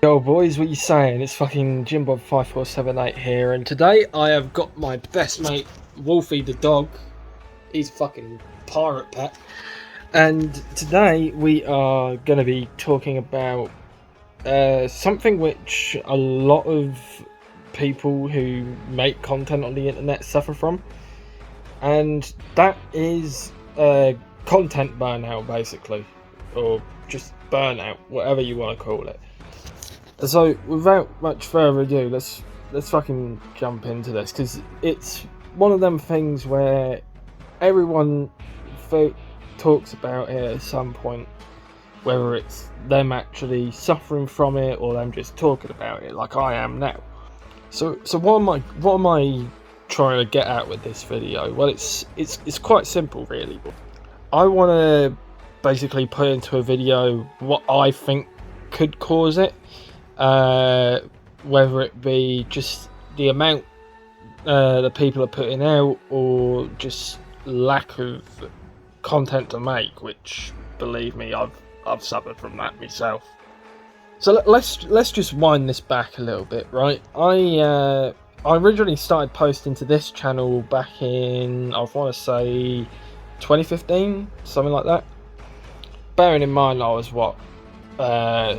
Yo boys, what you saying? It's fucking Jimbob5478 here, and today I have got my best mate Wolfie the dog. He's fucking pirate pet. And today we are going to be talking about something which a lot of people who make content on the internet suffer from, and that is content burnout, basically, or just burnout, whatever you want to call it. So without much further ado, let's fucking jump into this, because it's one of them things where everyone talks about it at some point, whether it's them actually suffering from it or them just talking about it like I am now. So what am I trying to get at with this video? Well, it's quite simple, really. I want to basically put into a video what I think could cause it. Whether it be just the amount that people are putting out, or just lack of content to make, which, believe me, I've suffered from that myself. So let's just wind this back a little bit, right? I originally started posting to this channel back in, I want to say 2015, something like that. Bearing in mind I was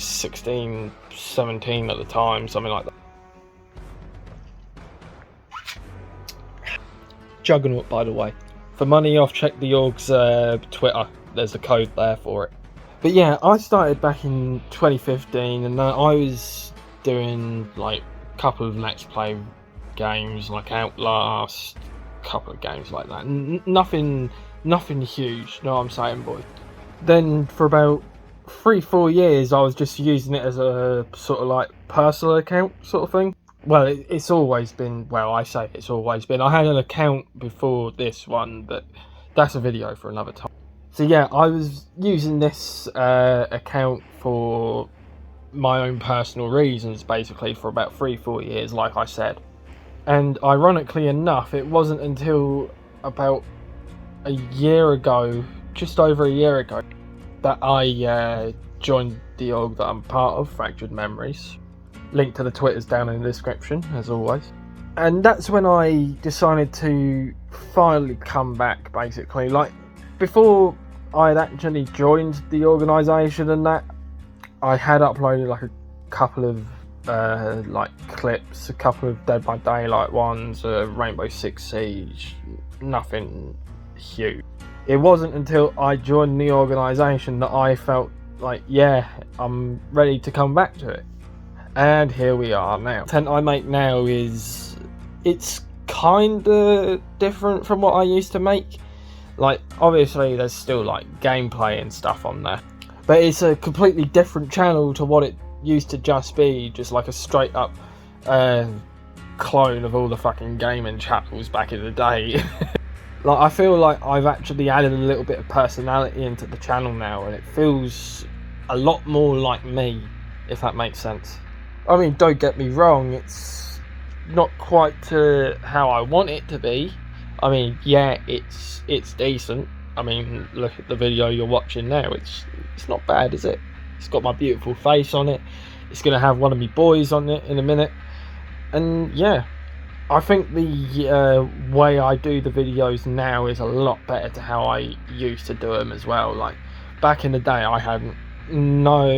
16, 17 at the time, something like that. Juggernaut, by the way. For money off, check the org's Twitter. There's a code there for it. But yeah, I started back in 2015, and I was doing like a couple of Let's Play games, like Outlast, a couple of games like that. Nothing huge, you know what I'm saying, boy? Then for about 3-4 years I was just using it as a sort of like personal account sort of thing. Well, it's always been, well, I say it's always been. I had an account before this one, but that's a video for another time. So yeah, I was using this account for my own personal reasons, basically, for about 3-4 years, like I said. And ironically enough, it wasn't until about a year ago, just over a year ago, that I joined the org that I'm part of, Fractured Memories. Link to the Twitter's down in the description, as always. And that's when I decided to finally come back, basically. Like, before I had actually joined the organisation and that, I had uploaded like a couple of like clips, a couple of Dead by Daylight ones, Rainbow Six Siege, nothing huge. It wasn't until I joined the organisation that I felt like, yeah, I'm ready to come back to it. And here we are now. The content I make now it's kinda different from what I used to make. Like, obviously there's still like gameplay and stuff on there, but it's a completely different channel to what it used to just be, just like a straight up clone of all the fucking gaming channels back in the day. Like, I feel like I've actually added a little bit of personality into the channel now, and it feels a lot more like me, if that makes sense. I mean, don't get me wrong, it's not quite to how I want it to be. I mean, yeah, it's decent. I mean, look at the video you're watching now. It's not bad, is it? It's got my beautiful face on it. It's gonna have one of me boys on it in a minute, and yeah. I think the way I do the videos now is a lot better to how I used to do them as well. Like, back in the day, I had no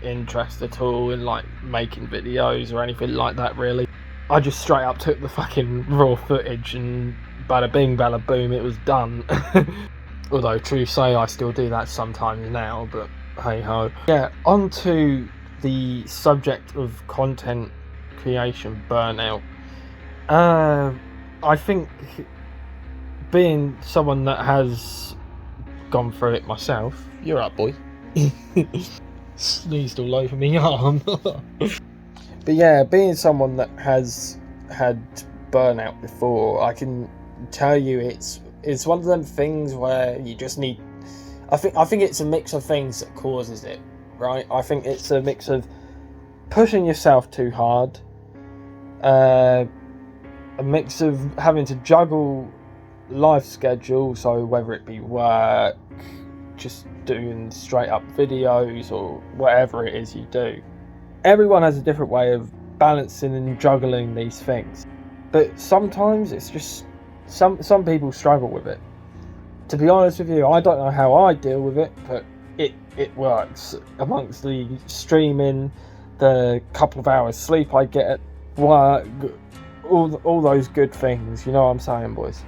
interest at all in like making videos or anything like that, really. I just straight up took the fucking raw footage and bada bing, bada boom, it was done. Although, true say, I still do that sometimes now, but hey ho. Yeah, on to the subject of content creation burnout. I think, being someone that has gone through it myself, you're up, boy. Sneezed all over me arm. But yeah, being someone that has had burnout before, I can tell you it's one of them things where you just need. I think it's a mix of things that causes it, right? I think it's a mix of pushing yourself too hard. A mix of having to juggle life schedule, so whether it be work, just doing straight up videos, or whatever it is you do. Everyone has a different way of balancing and juggling these things, but sometimes it's just some people struggle with it. To be honest with you, I don't know how I deal with it, but it works. Amongst the streaming, the couple of hours sleep I get at work, all those good things, you know what I'm saying, boys?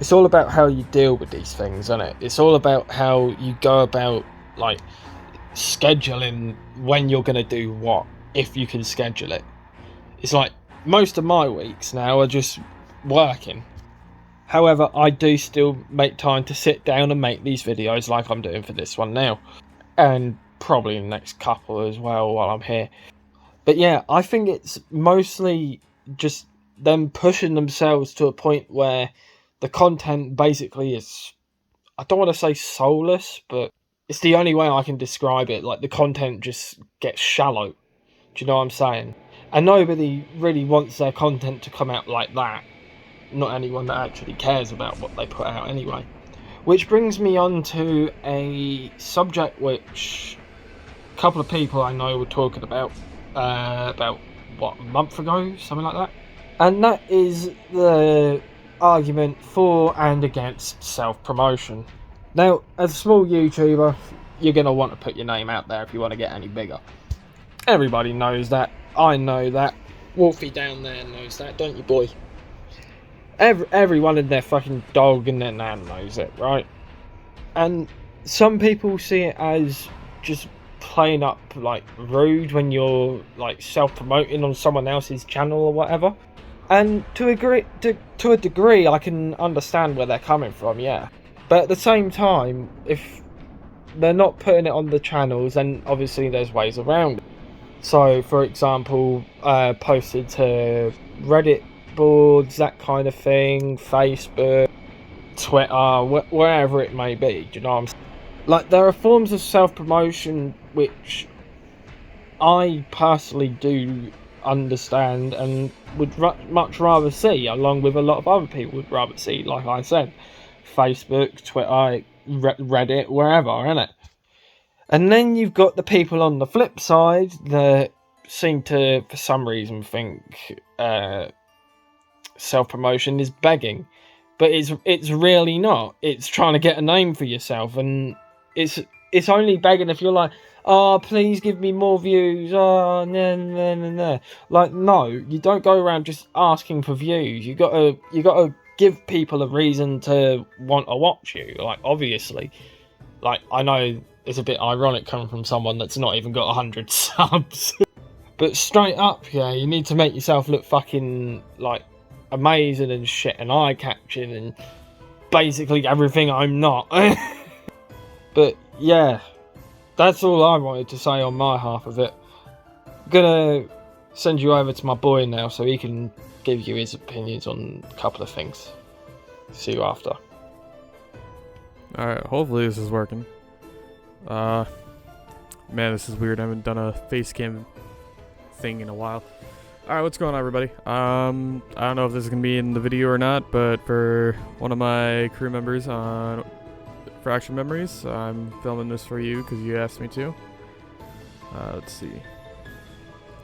It's all about how you deal with these things, isn't it? It's all about how you go about, like, scheduling when you're going to do what, if you can schedule it. It's like, most of my weeks now are just working. However, I do still make time to sit down and make these videos like I'm doing for this one now. And probably the next couple as well while I'm here. But yeah, I think it's mostly just them pushing themselves to a point where the content basically is, I don't want to say soulless, but it's the only way I can describe it. Like, the content just gets shallow. Do you know what I'm saying? And nobody really wants their content to come out like that. Not anyone that actually cares about what they put out anyway. Which brings me on to a subject which a couple of people I know were talking about what, a month ago, something like that. And that is the argument for and against self-promotion. Now, as a small YouTuber, you're going to want to put your name out there if you want to get any bigger. Everybody knows that. I know that. Wolfie down there knows that, don't you, boy? Everyone and their fucking dog and their nan knows it, right? And some people see it as just plain up, like, rude when you're, like, self-promoting on someone else's channel or whatever. And to a degree, I can understand where they're coming from, yeah. But at the same time, if they're not putting it on the channels, then obviously there's ways around it. So, for example, posted to Reddit boards, that kind of thing, Facebook, Twitter, wherever it may be, do you know what I'm saying? Like, there are forms of self-promotion which I personally do understand and would much rather see, along with a lot of other people would rather see, like I said, Facebook, Twitter, Reddit, wherever, innit? And then you've got the people on the flip side that seem to, for some reason, think self-promotion is begging. But it's really not. It's trying to get a name for yourself, and it's only begging if you're like, oh, please give me more views, oh, nah. Like, no, you don't go around just asking for views. You gotta give people a reason to want to watch you, like, obviously. Like, I know it's a bit ironic coming from someone that's not even got 100 subs. But straight up, yeah, you need to make yourself look fucking, like, amazing and shit and eye-catching and basically everything I'm not. But, yeah, that's all I wanted to say on my half of it. I'm gonna send you over to my boy now so he can give you his opinions on a couple of things. See you after. Alright, hopefully this is working. Man, this is weird. I haven't done a face cam thing in a while. Alright, what's going on, everybody? I don't know if this is going to be in the video or not, but for one of my crew members on Fraction Memories, I'm filming this for you because you asked me to. Let's see.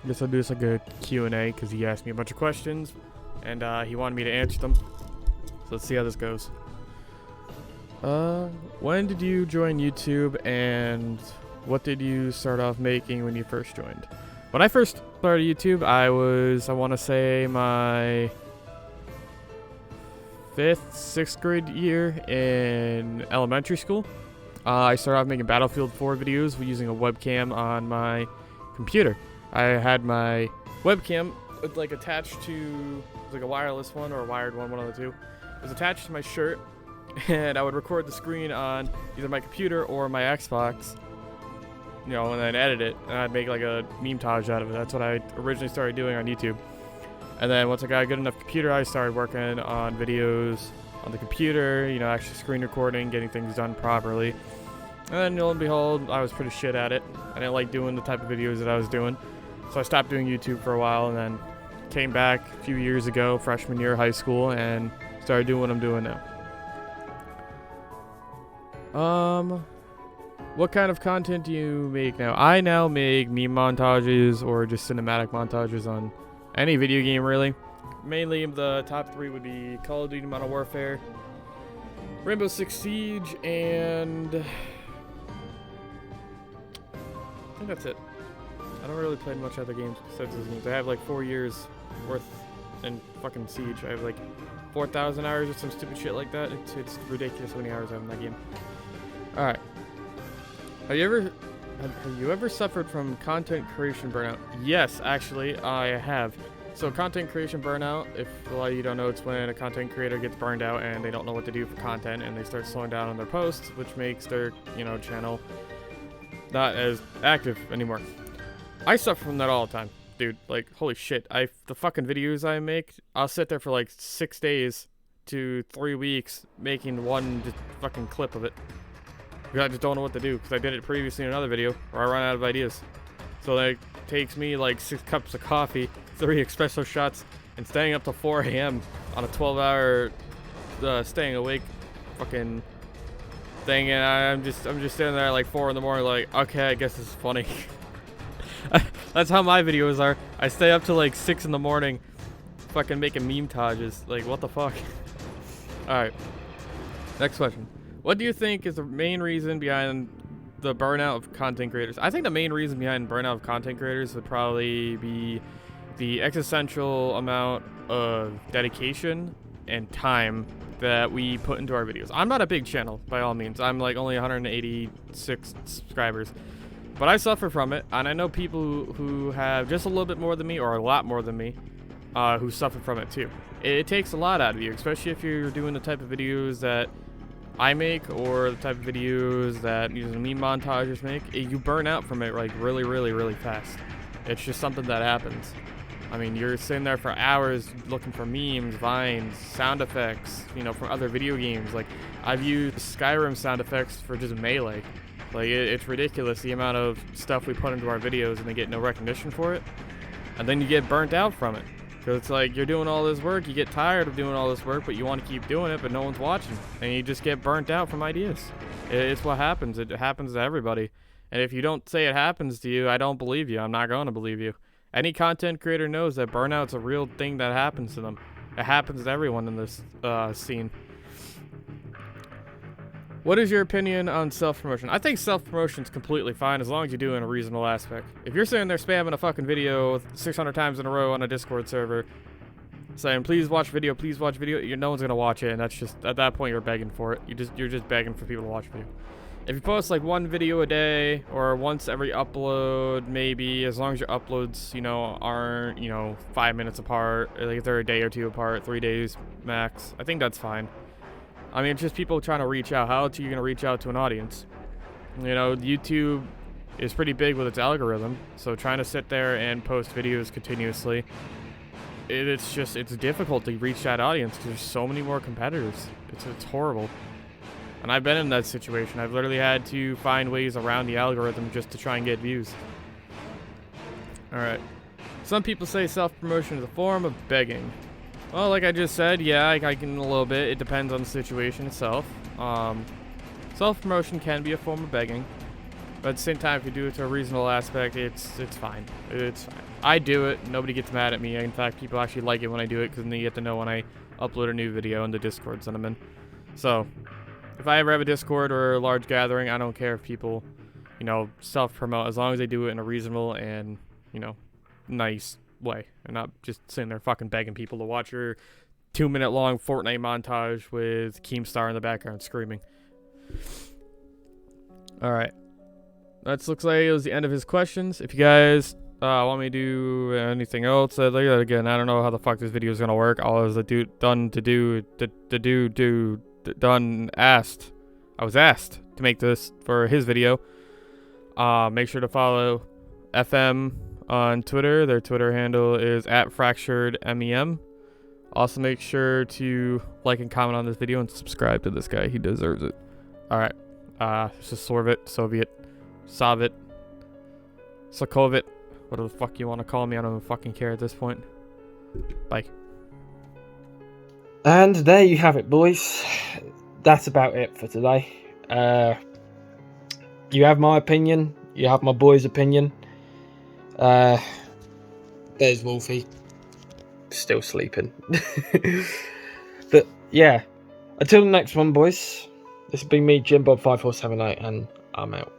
I guess I'll do this like a Q&A because he asked me a bunch of questions, and he wanted me to answer them. So let's see how this goes. When did you join YouTube, and what did you start off making when you first joined? When I first started YouTube, I want to say my 5th, 6th grade year in elementary school. I started off making Battlefield 4 videos using a webcam on my computer. I had my webcam like attached to like a wireless one or a wired one of the two. It was attached to my shirt, and I would record the screen on either my computer or my Xbox, you know, and then edit it, and I'd make like a meme-tage out of it. That's what I originally started doing on YouTube. And then once I got a good enough computer, I started working on videos on the computer, you know, actually screen recording, getting things done properly. And then, lo and behold, I was pretty shit at it. I didn't like doing the type of videos that I was doing. So I stopped doing YouTube for a while, and then came back a few years ago, freshman year of high school, and started doing what I'm doing now. What kind of content do you make now? I now make meme montages or just cinematic montages on any video game, really. Mainly the top 3 would be Call of Duty Modern Warfare, Rainbow Six Siege, and I think that's it. I don't really play much other games besides those games. I have like 4 years worth in fucking Siege. I have like 4,000 hours or some stupid shit like that. It's ridiculous how many hours I have in that game. Alright. Have you ever suffered from content creation burnout? Yes, actually, I have. So content creation burnout, if a lot of you don't know, it's when a content creator gets burned out and they don't know what to do for content and they start slowing down on their posts, which makes their, channel not as active anymore. I suffer from that all the time, dude. Like, holy shit. The fucking videos I make, I'll sit there for like 6 days to 3 weeks making one just fucking clip of it. Because I just don't know what to do, because I did it previously in another video where I run out of ideas. So that takes me like 6 cups of coffee, 3 espresso shots, and staying up till 4 a.m. on a 12-hour staying awake fucking thing, and I'm just sitting there at like 4 in the morning like, okay, I guess this is funny. That's how my videos are. I stay up till like 6 in the morning fucking making meme tages. Like, what the fuck? Alright. Next question. What do you think is the main reason behind the burnout of content creators? I think the main reason behind burnout of content creators would probably be the existential amount of dedication and time that we put into our videos. I'm not a big channel, by all means. I'm like only 186 subscribers. But I suffer from it, and I know people who have just a little bit more than me, or a lot more than me, who suffer from it too. It takes a lot out of you, especially if you're doing the type of videos that I make, or the type of videos that using meme montages make. You burn out from it like really, really, really fast. It's just something that happens. I mean, you're sitting there for hours looking for memes, vines, sound effects, from other video games. Like, I've used Skyrim sound effects for just Melee. Like, it's ridiculous the amount of stuff we put into our videos and they get no recognition for it. And then you get burnt out from it. Because it's like, you're doing all this work, you get tired of doing all this work, but you want to keep doing it, but no one's watching. And you just get burnt out from ideas. It's what happens. It happens to everybody. And if you don't say it happens to you, I don't believe you. I'm not going to believe you. Any content creator knows that burnout's a real thing that happens to them. It happens to everyone in this scene. What is your opinion on self-promotion? I think self-promotion is completely fine as long as you do it in a reasonable aspect. If you're sitting there spamming a fucking video 600 times in a row on a Discord server, saying please watch video, no one's gonna watch it, and that's just, at that point you're begging for it. You're just begging for people to watch video. If you post like 1 video a day or once every upload, maybe, as long as your uploads, aren't, 5 minutes apart, or like if they're a day or 2 apart, 3 days max, I think that's fine. I mean, it's just people trying to reach out. How else are you going to reach out to an audience? YouTube is pretty big with its algorithm, so trying to sit there and post videos continuously, it's difficult to reach that audience because there's so many more competitors. It's horrible. And I've been in that situation. I've literally had to find ways around the algorithm just to try and get views. Alright. Some people say self-promotion is a form of begging. Well, like I just said, yeah, I can a little bit. It depends on the situation itself. Self-promotion can be a form of begging. But at the same time, if you do it to a reasonable aspect, it's fine. It's fine. I do it. Nobody gets mad at me. In fact, people actually like it when I do it because then they get to know when I upload a new video in the Discords that I'm in. So, if I ever have a Discord or a large gathering, I don't care if people, self-promote as long as they do it in a reasonable and, nice way, and not just sitting there fucking begging people to watch your 2-minute long Fortnite montage with Keemstar in the background screaming. Alright. That looks like it was the end of his questions. If you guys want me to do anything else, again, I don't know how the fuck this video is gonna work. I was asked to make this for his video. Make sure to follow FM on Twitter. Their Twitter handle is @fracturedmem. Also, make sure to like and comment on this video and subscribe to this guy. He deserves it. Alright. This is Sorvt, Sovit, Sokovit, whatever the fuck you want to call me. I don't even fucking care at this point. Bye. And there you have it, boys. That's about it for today. you have my opinion. You have my boy's opinion. There's Wolfie. Still sleeping. But yeah. Until the next one, boys. This has been me, JimBob5478, and I'm out.